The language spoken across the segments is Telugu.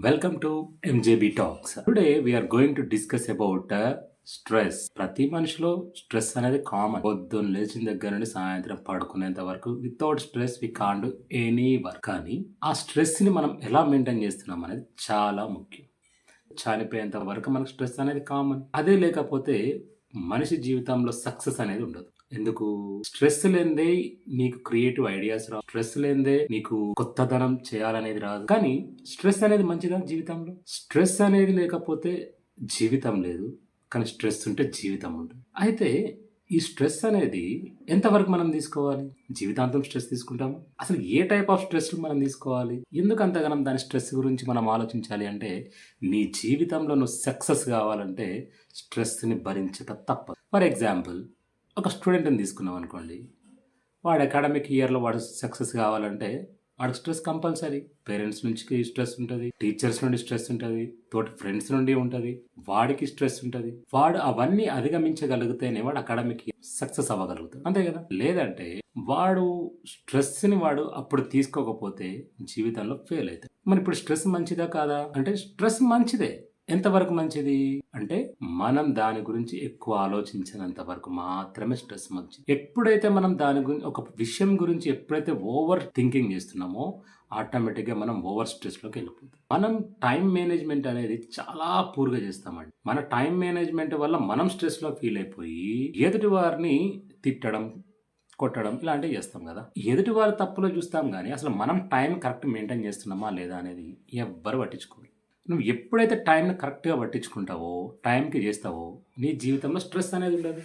Welcome to MJB Talks. Today we are going to discuss about stress. ప్రతి మనిషిలో స్ట్రెస్ అనేది కామన్. పొద్దున్న లేచిన దగ్గర నుండి సాయంత్రం పడుకునేంత వరకు without stress we can't do any work. కానీ ఆ స్ట్రెస్ ని మనం ఎలా మెయింటైన్ చేస్తున్నాం అనేది చాలా ముఖ్యం. చనిపోయేంత వరకు మనకు స్ట్రెస్ అనేది కామన్. అదే లేకపోతే మనిషి జీవితంలో సక్సెస్ అనేది ఉండదు. ఎందుకు? స్ట్రెస్ లేనిదే నీకు క్రియేటివ్ ఐడియాస్ రావు, స్ట్రెస్ లేనిదే నీకు కొత్తదనం చేయాలనేది రాదు. కానీ స్ట్రెస్ అనేది మంచిదా జీవితంలో? స్ట్రెస్ అనేది లేకపోతే జీవితం లేదు, కానీ స్ట్రెస్ ఉంటే జీవితం ఉంటుంది. అయితే ఈ స్ట్రెస్ అనేది ఎంతవరకు మనం తీసుకోవాలి? జీవితాంతం స్ట్రెస్ తీసుకుంటాము? అసలు ఏ టైప్ ఆఫ్ స్ట్రెస్ మనం తీసుకోవాలి? ఎందుకు అంతగానం దాని స్ట్రెస్ గురించి మనం ఆలోచించాలి అంటే, నీ జీవితంలో నువ్వు సక్సెస్ కావాలంటే స్ట్రెస్ని భరించక తప్పదు. ఫర్ ఎగ్జాంపుల్, ఒక స్టూడెంట్ని తీసుకున్నాం అనుకోండి. వాడు అకాడమిక్ ఇయర్లో వాడు సక్సెస్ కావాలంటే వాడికి స్ట్రెస్ కంపల్సరీ. పేరెంట్స్ నుంచి స్ట్రెస్ ఉంటుంది, టీచర్స్ నుండి స్ట్రెస్ ఉంటుంది, తోటి ఫ్రెండ్స్ నుండి ఉంటుంది, వాడికి స్ట్రెస్ ఉంటుంది. వాడు అవన్నీ అధిగమించగలిగితేనే వాడు అకాడమిక్ సక్సెస్ అవ్వగలుగుతాడు, అంతే కదా? లేదంటే వాడు స్ట్రెస్ని వాడు అప్పుడు తీసుకోకపోతే జీవితంలో ఫెయిల్ అవుతాడు. మరి ఇప్పుడు స్ట్రెస్ మంచిదా కాదా అంటే, స్ట్రెస్ మంచిదే. ఎంతవరకు మంచిది అంటే, మనం దాని గురించి ఎక్కువ ఆలోచించినంత వరకు మాత్రమే స్ట్రెస్ మంచిది. ఎప్పుడైతే మనం దాని గురించి, ఒక విషయం గురించి ఎప్పుడైతే ఓవర్ థింకింగ్ చేస్తున్నామో ఆటోమేటిక్గా మనం ఓవర్ స్ట్రెస్లోకి వెళ్ళిపోతాం. మనం టైం మేనేజ్మెంట్ అనేది చాలా పూర్గా చేస్తామండి. మన టైం మేనేజ్మెంట్ వల్ల మనం స్ట్రెస్లో ఫీల్ అయిపోయి ఎదుటి వారిని తిట్టడం, కొట్టడం ఇలాంటివి చేస్తాం కదా. ఎదుటి వారి తప్పులో చూస్తాం కానీ అసలు మనం టైం కరెక్ట్ మెయింటైన్ చేస్తున్నామా లేదా అనేది ఎవ్వరు పట్టించుకోరు. నువ్వు ఎప్పుడైతే టైంని కరెక్ట్గా పట్టించుకుంటావో, టైంకి చేస్తావో, నీ జీవితంలో స్ట్రెస్ అనేది ఉండదు.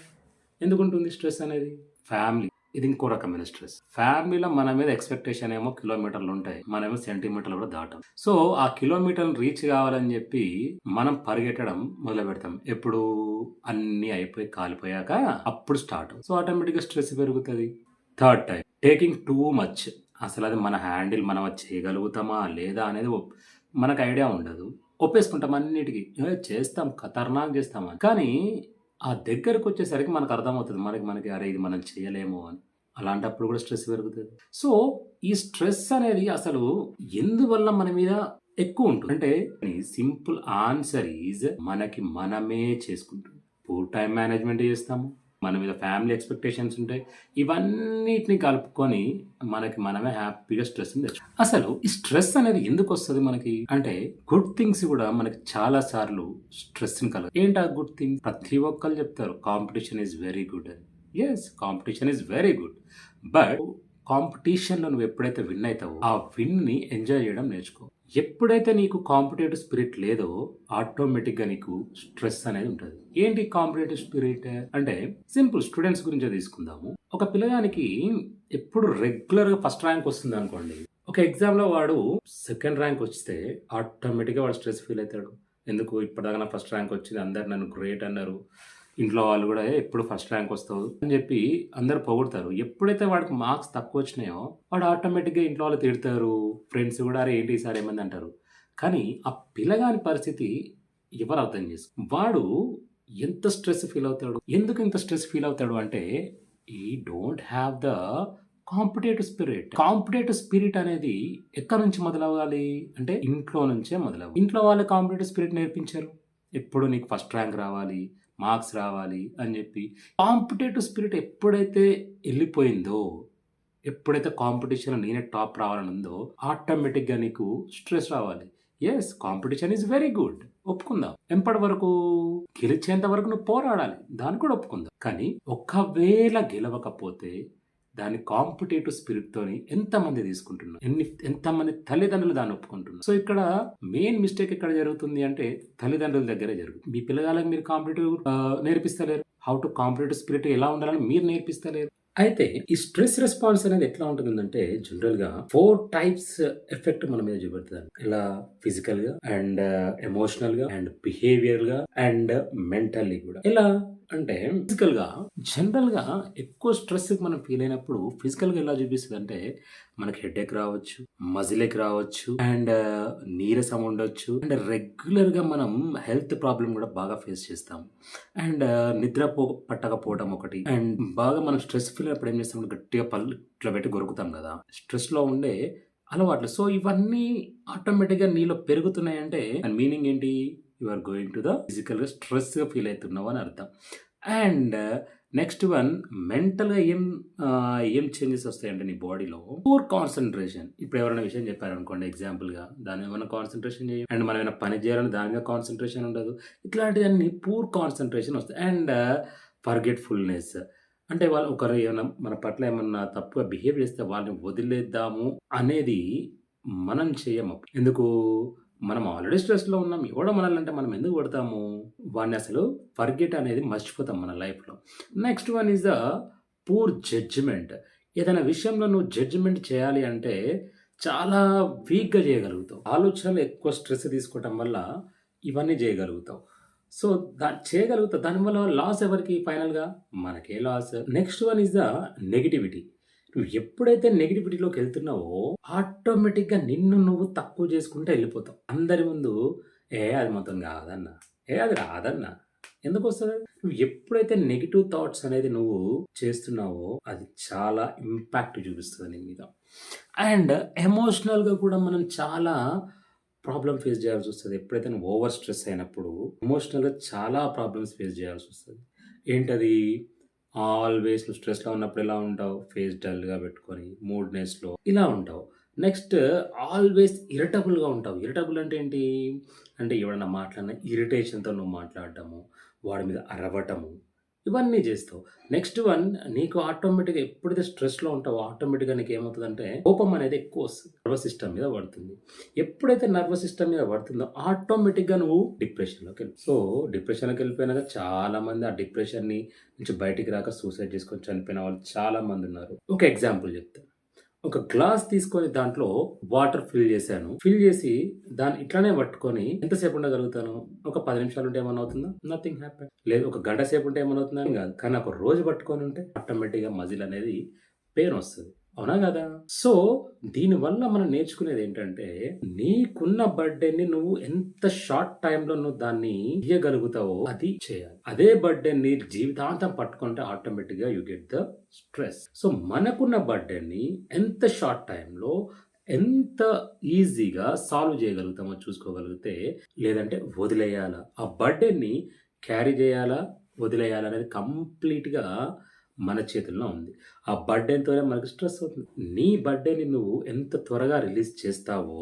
ఎందుకు ఉంటుంది స్ట్రెస్ అనేది? ఫ్యామిలీ, ఇది ఇంకో రకమైన స్ట్రెస్. ఫ్యామిలీలో మన మీద ఎక్స్పెక్టేషన్ ఏమో కిలోమీటర్లు ఉంటాయి, మనమేమో సెంటీమీటర్లు కూడా దాటాం. సో ఆ కిలోమీటర్లు రీచ్ కావాలని చెప్పి మనం పరిగెట్టడం మొదలు పెడతాం. ఎప్పుడు అన్నీ అయిపోయి కాలిపోయాక అప్పుడు స్టార్ట్. సో ఆటోమేటిక్గా స్ట్రెస్ పెరుగుతుంది. Third time, taking too much. అసలు అది మన హ్యాండిల్ మనం చేయగలుగుతామా లేదా అనేది మనకు ఐడియా ఉండదు. ఒప్పేసుకుంటాం అన్నిటికీ, చేస్తాం, ఖతర్నాక్ చేస్తామని. కానీ ఆ దగ్గరకు వచ్చేసరికి మనకు అర్థమవుతుంది, మనకి అరే ఇది మనం చేయలేము అని. అలాంటప్పుడు కూడా స్ట్రెస్ పెరుగుతుంది. సో ఈ స్ట్రెస్ అనేది అసలు ఎందువల్ల మన మీద ఎక్కువ ఉంటుంది అంటే, సింపుల్ ఆన్సర్ ఈజ్ మనకి మనమే చేసుకుంటాం. పూర్ టైం మేనేజ్మెంట్ చేస్తాము, మన మీద ఫ్యామిలీ ఎక్స్పెక్టేషన్స్ ఉంటాయి, ఇవన్నిటిని కలుపుకొని మనకి మనమే హ్యాపీగా స్ట్రెస్ తెచ్చు. అసలు ఈ స్ట్రెస్ అనేది ఎందుకు వస్తుంది మనకి అంటే, గుడ్ థింగ్స్ కూడా మనకి చాలా సార్లు స్ట్రెస్ ని కలగదు. ఏంటి ఆ గుడ్ థింగ్? ప్రతి ఒక్కరు చెప్తారు కాంపిటీషన్ ఈజ్ వెరీ గుడ్ అని. Yes, competition is very good. But కాంపిటీషన్లో నువ్వు ఎప్పుడైతే విన్ అవుతావో ఆ విన్ని ఎంజాయ్ చేయడం నేర్చుకో. ఎప్పుడైతే నీకు కాంపిటేటివ్ స్పిరిట్ లేదో ఆటోమేటిక్గా నీకు స్ట్రెస్ అనేది ఉంటుంది. ఏంటి కాంపిటేటివ్ స్పిరిట్ అంటే, సింపుల్ స్టూడెంట్స్ గురించి తీసుకుందాము. ఒక పిల్లగానికి ఎప్పుడు రెగ్యులర్గా ఫస్ట్ ర్యాంక్ వస్తుంది అనుకోండి. ఒక ఎగ్జామ్లో వాడు సెకండ్ ర్యాంక్ వస్తే ఆటోమేటిక్గా వాడు స్ట్రెస్ ఫీల్ అవుతాడు. ఎందుకు? ఇప్పటిదాకా నా ఫస్ట్ ర్యాంక్ వచ్చింది, అందరు నన్ను గ్రేట్ అన్నారు, ఇంట్లో వాళ్ళు కూడా ఎప్పుడు ఫస్ట్ ర్యాంక్ వస్తావు అని చెప్పి అందరు పొగుడతారు. ఎప్పుడైతే వాడికి మార్క్స్ తక్కువ వచ్చినాయో వాడు ఆటోమేటిక్గా ఇంట్లో వాళ్ళు తిడతారు, ఫ్రెండ్స్ కూడా అరే ఏంటి ఈసారి ఏమంది అంటారు. కానీ ఆ పిల్లగాని పరిస్థితి ఎవరు అర్థం చేసుకో. వాడు ఎంత స్ట్రెస్ ఫీల్ అవుతాడు? ఎందుకు ఇంత స్ట్రెస్ ఫీల్ అవుతాడు అంటే, ఈ don't have the competitive spirit. Competitive spirit అనేది ఎక్కడి నుంచి మొదలవ్వాలి అంటే, ఇంట్లో నుంచే మొదలవ్వాలి. ఇంట్లో వాళ్ళు కాంపిటేటివ్ స్పిరిట్ నేర్పించారు. ఎప్పుడు నీకు ఫస్ట్ ర్యాంక్ రావాలి, మార్క్స్ రావాలి అని చెప్పి. కాంపిటేటివ్ స్పిరిట్ ఎప్పుడైతే వెళ్ళిపోయిందో, ఎప్పుడైతే కాంపిటీషన్ నేనే టాప్ రావాలని ఉందో ఆటోమేటిక్గా నీకు స్ట్రెస్ రావాలి. Yes, competition is very good, ఒప్పుకుందాం. ఎంపటి వరకు? గెలిచేంత వరకు నువ్వు పోరాడాలి, దాన్ని కూడా ఒప్పుకుందాం. కానీ ఒకవేళ గెలవకపోతే దాని కాంపిటేటివ్ స్పిరిట్ తోని ఎంతమంది తీసుకుంటున్నారు, ఎంతమంది తల్లిదండ్రులు దాన్ని ఒప్పుకుంటున్నారు. సో ఇక్కడ మెయిన్ మిస్టేక్ ఎక్కడ జరుగుతుంది అంటే, తల్లిదండ్రుల దగ్గరే జరుగుతుంది. మీ పిల్లగాళ్ళకి మీరు కాంపిటేటివ్ నేర్పిస్తలేరు, హౌ టు కాంపిటేటివ్ స్పిరిట్ ఎలా ఉండాలని మీరు నేర్పిస్తలేరు. అయితే ఈ స్ట్రెస్ రెస్పాన్స్ అనేది ఎట్లా ఉంటుందంటే, జనరల్ గా 4 టైప్స్ ఎఫెక్ట్ మన మీద చూపెడుతుంది. ఇలా ఫిజికల్ గా అండ్ ఎమోషనల్ గా అండ్ బిహేవియర్ గా అండ్ మెంటల్లీ కూడా. ఎలా అంటే, ఫిజికల్ గా జనరల్ గా ఎక్కువ స్ట్రెస్ మనం ఫీల్ అయినప్పుడు ఫిజికల్ గా ఎలా చూపిస్తుంది అంటే, మనకి హెడేక్ రావచ్చు, మజిలేక్ రావచ్చు, అండ్ నీరసం ఉండొచ్చు, అండ్ రెగ్యులర్ గా మనం హెల్త్ ప్రాబ్లం కూడా బాగా ఫేస్ చేస్తాం. అండ్ నిద్ర పట్టకపోవడం ఒకటి. అండ్ బాగా మనం స్ట్రెస్ ఫీల్ అయినప్పుడు ఏం చేస్తాం, గట్టిగా పళ్ళు ఇట్లా పెట్టి కొరుకుతాం కదా. స్ట్రెస్ లో ఉండే అలవాట్లు. సో, ఇవన్నీ ఆటోమేటిక్‌గా నీలో పెరుగుతున్నాయంటే దాని మీనింగ్ ఏంటి? You are going to the ఫిజికల్‌గా స్ట్రెస్‌గా ఫీల్ అయితున్నావు అని అర్థం. అండ్ నెక్స్ట్ వన్ మెంటల్‌గా ఏం చేంజెస్ వస్తాయంటే నీ బాడీలో పూర్ కాన్సంట్రేషన్. ఇప్పుడు ఎవరైనా విషయం చెప్పారనుకోండి ఎగ్జాంపుల్‌గా దాని మీద మనం కాన్సంట్రేషన్ చేయం. అండ్ మనం ఏమైనా పని చేయాలని దాని మీద కాన్సంట్రేషన్ ఉండదు. ఇట్లాంటివన్నీ పూర్ కాన్సంట్రేషన్ వస్తాయి. And forgetfulness. అంటే వాళ్ళు ఒకరు ఏమన్నా మన పట్ల ఏమన్నా తప్పుగా బిహేవ్ చేస్తే వాళ్ళని వదిలేద్దాము అనేది మనం చెయ్యము. ఎందుకు? మనం ఆల్రెడీ స్ట్రెస్‌లో ఉన్నాం. ఎవడో మనల్నంటే మనం ఎందుకు కొడతాము? వాడిని అసలు ఫర్గెట్ అనేది మర్చిపోతాం మన లైఫ్‌లో. Next one is the poor judgement. ఏదైనా విషయంలో నువ్వు జడ్జ్‌మెంట్ చేయాలి అంటే చాలా వీక్‌గా చేయగలుగుతావు. ఆలోచనలు ఎక్కువ స్ట్రెస్ తీసుకోవటం వల్ల ఇవన్నీ చేయగలుగుతావు. సో, చేయగలుగుతావు. దానివల్ల లాస్ ఎవరికి ఫైనల్‌గా? మనకే loss. Next one is the negativity. నువ్వు ఎప్పుడైతే నెగటివిటీలోకెళ్తున్నావో ఆటోమేటిక్‌గా నిన్ను నువ్వు తక్కువ చేసుకుంటూ ఎళ్ళిపోతావు. అందరి ముందు అది మొత్తం కాదన్నా. అది రాదన్నా. ఎందుకొస్తది? నువ్వు ఎప్పుడైతే నెగెటివ్ థాట్స్ అనేది నువ్వు చేస్తున్నావో అది చాలా ఇంపాక్ట్ చూపిస్తది నీ మీద. అండ్ ఎమోషనల్‌గా కూడా మనం చాలా ప్రాబ్లమ్ ఫేస్ చేయాల్సొస్తది. ఎప్పుడైతే నువ్వు ఓవర్ స్ట్రెస్ అయినప్పుడు ఎమోషనల్‌గా చాలా ప్రాబ్లమ్స్ ఫేస్ చేయాల్సొస్తది. ఏంటది? ఆల్వేస్ నువ్వు స్ట్రెస్‌లో ఉన్నప్పుడు ఎలా ఉంటావు? ఫేస్ డల్‌గా పెట్టుకొని, మూడ్‌నెస్‌లో ఇలా ఉంటావు. నెక్స్ట్ ఆల్వేస్ ఇరిటబుల్‌గా ఉంటావు. ఇరిటబుల్ అంటే ఏంటి? అంటే ఎవడన్నా మాట్లాడినా ఇరిటేషన్‌తో నువ్వు మాట్లాడటము, వాడి మీద అరవటము, ఇవన్నీ చేస్తావు. నెక్స్ట్ వన్ నీకు ఆటోమేటిక్‌గా ఎప్పుడైతే స్ట్రెస్‌లో ఉంటావో ఆటోమేటిక్‌గా నీకేమవుతదంటే కోపం అనేది ఎక్కువొస్తది. నర్వస్ సిస్టమ్ మీద పడుతుంది. ఎప్పుడైతే నర్వస్ సిస్టమ్ మీద పడుతుందో ఆటోమేటిక్‌గా నువ్వు డిప్రెషన్‌లోకెళ్ళిపోతావు. సో, డిప్రెషన్‌లోకెళ్ళిపోయినాక చాలామంది ఆ డిప్రెషన్‌ని నుంచి బయటికి రాక సూసైడ్ చేసుకొని చనిపోయిన వాళ్ళు చాలా మందున్నారు. ఒక ఎగ్జాంపుల్ చెప్తా. ఒక గ్లాస్ తీసుకొని దాంట్లో వాటర్ ఫిల్ చేశాను. ఫిల్ చేసి దాన్ని ఇట్లానే పట్టుకొని ఎంతసేపు ఉండగలుగుతాను? ఒక 10 నిమిషాలుంటే ఏమన్నా అవుతుందా? Nothing happen. లేదు ఒక గంట సేపుంటే ఏమన్నా అవుతుందా? ఏం కాదు. కానీ ఒక రోజు పట్టుకొని ఉంటే ఆటోమేటిక్‌గా మజిల్ అనేది పెయిన్ వస్తది. అవునా కాదా? సో, దీనివల్ల మనం నేర్చుకునేదేంటంటే, నీకున్న బర్డెన్‌ని నువ్వు ఎంత షార్ట్ టైమ్‌లో నువ్వు దాన్ని తీయగలుగుతావో అది చేయాలి. అదే బర్డెన్‌ని జీవితాంతం పట్టుకుంటే ఆటోమేటిక్‌గా you get the stress. So, మనకున్న బర్డెన్‌ని ఎంత షార్ట్ టైమ్‌లో ఎంత ఈజీగా సాల్వ్ చేయగలుగుతామో చూసుకోగలిగితే, లేదంటే వదిలేయాలా? ఆ బర్డెన్‌ని క్యారీ చేయాలా? వదిలేయాలా? అనేది కంప్లీట్‌గా మన చేతుల్లో ఉంది. ఆ బర్డెన్‌తోనే మనకు స్ట్రెస్ అవుతుంది. నీ బర్డెన్‌ని నువ్వు ఎంత త్వరగా రిలీజ్ చేస్తావో,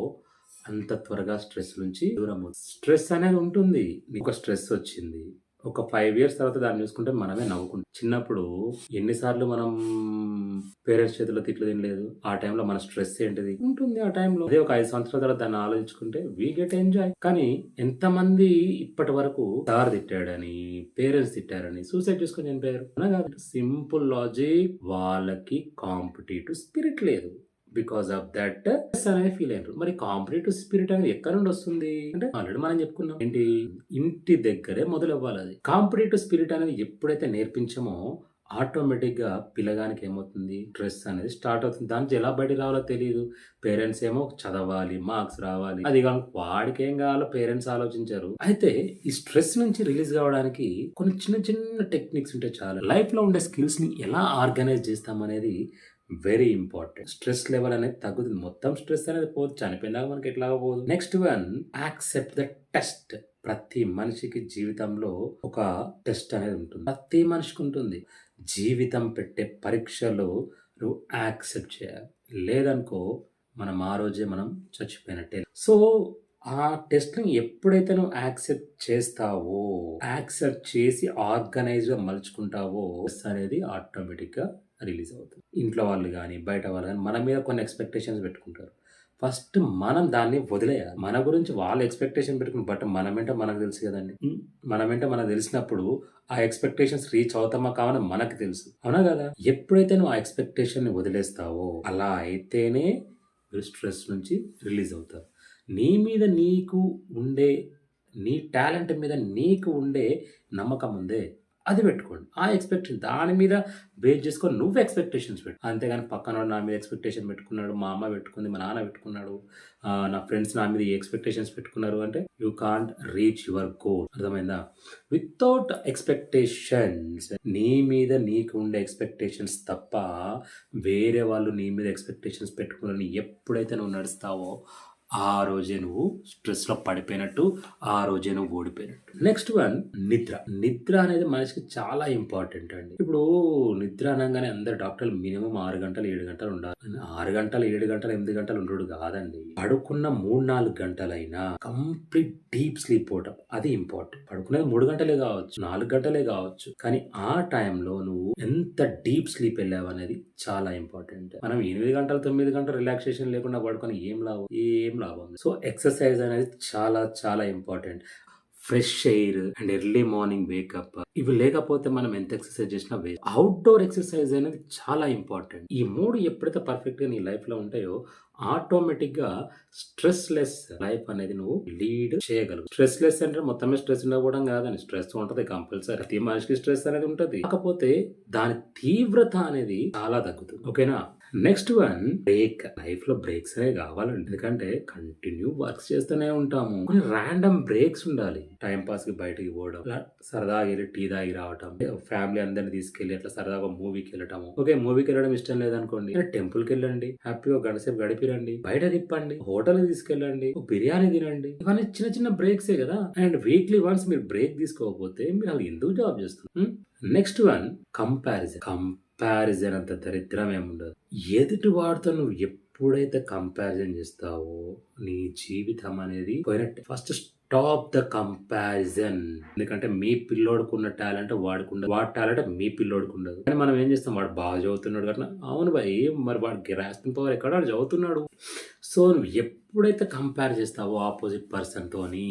అంత త్వరగా స్ట్రెస్ నుంచి దూరమవుతావు. స్ట్రెస్ అనేది ఉంటుంది. నీకొక స్ట్రెస్ వచ్చింది. ఒక 5 ఇయర్స్ తర్వాత దాన్ని చూసుకుంటే మనమే నవ్వుకుంటాం. చిన్నప్పుడు ఎన్ని సార్లు మనం పేరెంట్స్ చేతిలో తిట్లు తినలేదు. ఆ టైంలో మన స్ట్రెస్ ఏంటిది? ఉంటుంది ఆ టైంలో. అదే ఒక 5 సంవత్సరాల తర్వాత దాన్ని ఆలోచించుకుంటే వి గెట్ ఎంజాయ్. కానీ ఎంతమంది ఇప్పటి వరకు సార్ తిట్టాడని, పేరెంట్స్ తిట్టారని సూసైడ్ చేసుకొని చనిపోయారు. అవునా కాదా? సింపుల్ లాజిక్ వాళ్ళకి కాంపిటీటివ్ స్పిరిట్ లేదు. బికాస్ ఆఫ్ దట్ అనేది ఫీల్ అయ్యారు. మరి కాంపిటేటివ్ స్పిరిట్ అనేది ఎక్కడి నుండి వస్తుంది అంటే ఆల్రెడీ మనం చెప్పుకున్నాం. ఏంటి? ఇంటి దగ్గరే మొదలవ్వాలి అది. కాంపిటేటివ్ స్పిరిట్ అనేది ఎప్పుడైతే నేర్పించామో ఆటోమేటిక్‌గా పిల్లగానికి ఏమవుతుంది? స్ట్రెస్ అనేది స్టార్ట్ అవుతుంది. దాని నుంచి ఎలా బయటికి రావాలో తెలీదు. పేరెంట్స్ ఏమో చదవాలి, మార్క్స్ రావాలి. అది కాక వాడికేం కావాలో పేరెంట్స్ ఆలోచించరు. అయితే ఈ స్ట్రెస్ నుంచి రిలీజ్ కావడానికి కొన్ని చిన్న చిన్న టెక్నిక్స్ ఉంటే చాలు. లైఫ్‌లో ఉండే స్కిల్స్‌ని ఎలా ఆర్గనైజ్ చేస్తామనేది వెరీ ఇంపార్టెంట్. స్ట్రెస్ లెవెల్ అనేది తగ్గుతుంది. మొత్తం స్ట్రెస్ అనేది పోదు. చనిపోయినాక మనకి ఎట్లాగో పోదు. Next one accept the test. ప్రతి మనిషికి జీవితంలో ఒక టెస్ట్ అనేది ఉంటుంది. ప్రతి మనిషికి ఉంటుంది. జీవితం పెట్టే పరీక్షలు నువ్వు యాక్సెప్ట్ చేయాలి. లేదనుకో మనం ఆ రోజే మనం చచ్చిపోయినట్టే. సో, ఆ టెస్ట్‌ని ఎప్పుడైతే నువ్వు యాక్సెప్ట్ చేస్తావో, యాక్సెప్ట్ చేసి ఆర్గనైజ్‌గా మలుచుకుంటావో స్ట్రెస్ అనేది ఆటోమేటిక్‌గా రిలీజ్ అవుతుంది. ఇంట్లో వాళ్ళు గాని, బయట వాళ్ళు గాని మన మీద కొన్ని ఎక్స్‌పెక్టేషన్స్ పెట్టుకుంటారు. ఫస్ట్ మనం దాన్ని వదిలేయాలి. మన గురించి వాళ్ళు ఎక్స్‌పెక్టేషన్ పెట్టుకుని బట్ మనమేంటో మనకు తెలుసు కదండీ. మనమేంటో మనకు తెలిసినప్పుడు ఆ ఎక్స్‌పెక్టేషన్స్ రీచ్ అవుతామా కావా అని మనకు తెలుసు. అవునా కదా? ఎప్పుడైతే నువ్వు ఆ ఎక్స్‌పెక్టేషన్‌ని వదిలేస్తావో అలా అయితేనే మీరు స్ట్రెస్ నుంచి రిలీజ్ అవుతారు. నీ మీద నీకు ఉండే నీ టాలెంట్ మీద నీకు ఉండే నమ్మకం ఉందే అది పెట్టుకోండి. ఆ ఎక్స్‌పెక్టేషన్ దాని మీద బేస్ చేసుకొని నువ్వు ఎక్స్‌పెక్టేషన్స్ పెట్టు. అంతేగాని పక్కనోడు నా మీద ఎక్స్‌పెక్టేషన్ పెట్టుకున్నాడు, మా అమ్మ పెట్టుకుంది, మా నాన్న పెట్టుకున్నాడు, నా ఫ్రెండ్స్ నా మీద ఈ ఎక్స్‌పెక్టేషన్స్ పెట్టుకున్నారు అంటే you can't reach your goal. అర్థమైందా? వితౌట్ ఎక్స్‌పెక్టేషన్స్ నీ మీద నీకు ఉండే ఎక్స్‌పెక్టేషన్స్ తప్ప వేరే వాళ్ళు నీ మీద ఎక్స్‌పెక్టేషన్స్ పెట్టుకుని ఎప్పుడైతే నువ్వు నడుస్తావో ఆ రోజే నువ్వు స్ట్రెస్‌లో పడిపోయినట్టు, ఆ రోజే నువ్వు ఓడిపోయినట్టు. నెక్స్ట్ వన్ నిద్ర. నిద్ర అనేది మనిషికి చాలా ఇంపార్టెంట్ అండి. ఇప్పుడు నిద్ర అనంగానే అందరు డాక్టర్లు మినిమం 6 గంటలు, 7 గంటలు ఉండాలి. 6 గంటలు, 7 గంటలు, 8 గంటలు ఉండుడు కాదండి. పడుకున్న 3, 4 గంటలైనా కంప్లీట్ డీప్ స్లీప్ పోవటం అది ఇంపార్టెంట్. పడుకునేది 3 గంటలే కావచ్చు, 4 గంటలే కావచ్చు. కానీ ఆ టైంలో నువ్వు ఎంత డీప్ స్లీప్ వెళ్ళావు అనేది చాలా ఇంపార్టెంట్. మనం 8 గంటలు, 9 గంటలు రిలాక్సేషన్ లేకుండా పడుకొని ఏం లాభం. సో ఎక్సర్సైజ్ అనేది చాలా చాలా important. Fresh air and early morning wake up ఇవి లేకపోతే మనం ఎంత ఎక్సర్సైజ్ చేసినా వేస్ట్. అవుట్డోర్ ఎక్సర్సైజ్ అనేది చాలా ఇంపార్టెంట్. ఈ 3 ఎప్పుడైతే పర్ఫెక్ట్ గా నీ లైఫ్ లో ఉంటాయో ఆటోమేటిక్ గా స్ట్రెస్ లెస్ లైఫ్ అనేది నువ్వు లీడ్ చేయగలవు. స్ట్రెస్ లెస్ అంటే మొత్తమే స్ట్రెస్ ఉండకపోవడం కాదని, స్ట్రెస్ ఉంటది కంపల్సరీ. ప్రతి మనిషికి స్ట్రెస్ అనేది ఉంటది. కాకపోతే దాని తీవ్రత అనేది చాలా తగ్గుతుంది. ఓకేనా? Next one break. లైఫ్ లో బ్రేక్స్ అనేవి కావాలండి. ఎందుకంటే కంటిన్యూ వర్క్స్ చేస్తూనే ఉంటాము. కొన్ని ర్యాండమ్ బ్రేక్స్ ఉండాలి. టైం పాస్ కి బయటకి పోవడం, అలా సరదాగా వెళ్ళి టీ తాగి రావటం, ఫ్యామిలీ అందరిని తీసుకెళ్లి అట్లా సరదాగా మూవీకి వెళ్ళటము. ఓకే, మూవీకి వెళ్ళడం ఇష్టం లేదనుకోండి, టెంపుల్ కి వెళ్ళండి, హ్యాపీగా గంట సేపు గడిపిరండి, బయట తిప్పండి, హోటల్ తీసుకెళ్ళండి, బిర్యానీ తినండి. ఇవన్నీ చిన్న చిన్న బ్రేక్సే కదా. అండ్ వీక్లీ వన్స్ మీరు బ్రేక్ తీసుకోకపోతే మీరు అలా ఎందుకు జాబ్ చేస్తున్నారు? నెక్స్ట్ వన్ కంపారిజన్ అంత దరిద్రం ఏముండదు. ఎదుటి వాడితో నువ్వు ఎప్పుడైతే కంపారిజన్ చేస్తావో నీ జీవితం అనేది పోయినట్టే. First stop the comparison. ఎందుకంటే మీ పిల్లోడుకున్న టాలెంట్ వాడుకుండదు, వాడి టాలెంట్ మీ పిల్లోడుకు ఉండదు. కానీ మనం ఏం చేస్తాం, వాడు బాగా చదువుతున్నాడు కదా, అవును బాయ్, మరి వాడు గ్రాస్పింగ్ పవర్ ఎక్కడ, వాడు చదువుతున్నాడు. సో నువ్వు ఎప్పుడైతే కంపేర్ చేస్తావో ఆపోజిట్ పర్సన్ తోని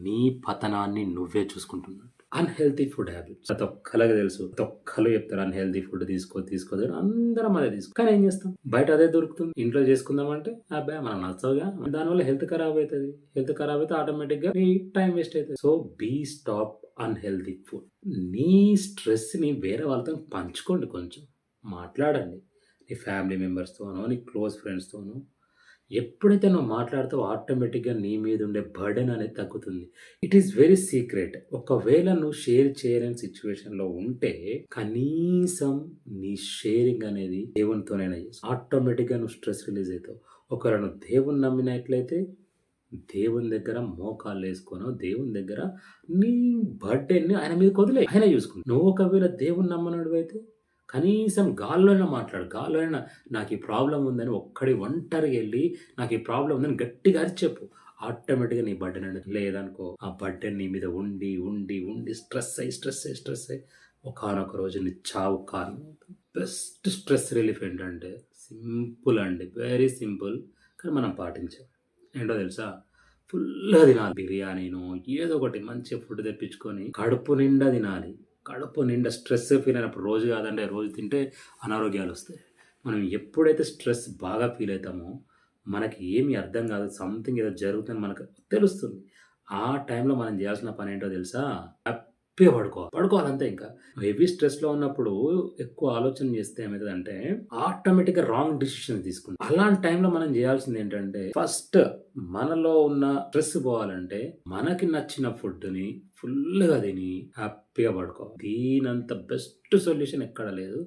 నీ పతనాన్ని నువ్వే చూసుకుంటున్నావు. అన్హెల్తీ ఫుడ్ హ్యాబిట్స్ ప్రతి ఒక్కరికి తెలుసు. ప్రతి ఒక్కరు చెప్తారు అన్హెల్తీ ఫుడ్ తీసుకోదు, అందరం అదే తీసుకో. కానీ ఏం చేస్తాం, బయట అదే దొరుకుతుంది, ఇంట్లో చేసుకుందామంటే అబ్బాయి మనకు నచ్చవుగా, దానివల్ల హెల్త్ ఖరాబ్ అవుతుంది. హెల్త్ ఖరాబ్ అయితే ఆటోమేటిక్ గా నీ టైం వేస్ట్ అవుతుంది. So be stop unhealthy food. నీ స్ట్రెస్ ని వేరే వాళ్ళతో పంచుకోండి, కొంచెం మాట్లాడండి. నీ ఫ్యామిలీ మెంబర్స్తోనో, నీ క్లోజ్ ఫ్రెండ్స్తోనో ఎప్పుడైతే నువ్వు మాట్లాడుతావో ఆటోమేటిక్గా నీ మీద ఉండే బర్డెన్ అనేది తగ్గుతుంది. It is very secret. ఒకవేళ నువ్వు షేర్ చేయలేని సిచ్యువేషన్లో ఉంటే కనీసం నీ షేరింగ్ అనేది దేవునితోనైనా చేసి ఆటోమేటిక్గా నువ్వు స్ట్రెస్ రిలీజ్ అవుతావు. ఒకవేళ నువ్వు దేవుని నమ్మినట్లయితే దేవుని దగ్గర మోకాళ్ళు వేసుకోను, దేవుని దగ్గర నీ బర్డెన్ని ఆయన మీద వదిలే, ఆయన చూసుకుంటావు. నువ్వు ఒకవేళ దేవుని నమ్మనుడు అయితే కనీసం గాల్లోనే మాట్లాడు. గాల్లోనే నాకు ఈ ప్రాబ్లం ఉందని ఒంటరిగా వెళ్ళి నాకు ఈ ప్రాబ్లం ఉందని గట్టిగా అరిచి చెప్పు. ఆటోమేటిక్గా నీ బర్డెన్ అనేది లేదనుకో, ఆ బర్డెన్ నీ మీద ఉండి ఉండి ఉండి స్ట్రెస్ అయ్యి ఒకానొక రోజు నీ చావు కారణం. బెస్ట్ స్ట్రెస్ రిలీఫ్ ఏంటంటే సింపుల్ అండి, వెరీ సింపుల్. కానీ మనం పాటించాం. ఏంటో తెలుసా, ఫుల్గా తినాలి. బిర్యానీను ఏదో ఒకటి మంచిగా ఫుడ్ తెప్పించుకొని కడుపు నిండా తినాలి. కడుపు నిండా స్ట్రెస్ ఫీల్ అయినప్పుడు రోజు కాదంటే రోజు తింటే అనారోగ్యాలు వస్తాయి. మనం ఎప్పుడైతే స్ట్రెస్ బాగా ఫీల్ అవుతామో మనకి ఏమీ అర్థం కాదు, సంథింగ్ ఏదో జరుగుతుందని మనకు తెలుస్తుంది. ఆ టైంలో మనం చేయాల్సిన పని ఏంటో తెలుసా, హ్యాపీగా పడుకోవాలంతే. ఇంకా హెవీ స్ట్రెస్లో ఉన్నప్పుడు ఎక్కువ ఆలోచన చేస్తే ఏమవుతుందంటే ఆటోమేటిక్గా రాంగ్ డిసిషన్ తీసుకుంటాం. అలాంటి టైంలో మనం చేయాల్సింది ఏంటంటే ఫస్ట్ మనలో ఉన్న స్ట్రెస్ పోవాలంటే మనకి నచ్చిన ఫుడ్ని ఫుల్గా తిని హ్యాపీగా పడుకోవాలి. దీనంత బెస్ట్ సొల్యూషన్ ఎక్కడ లేదు.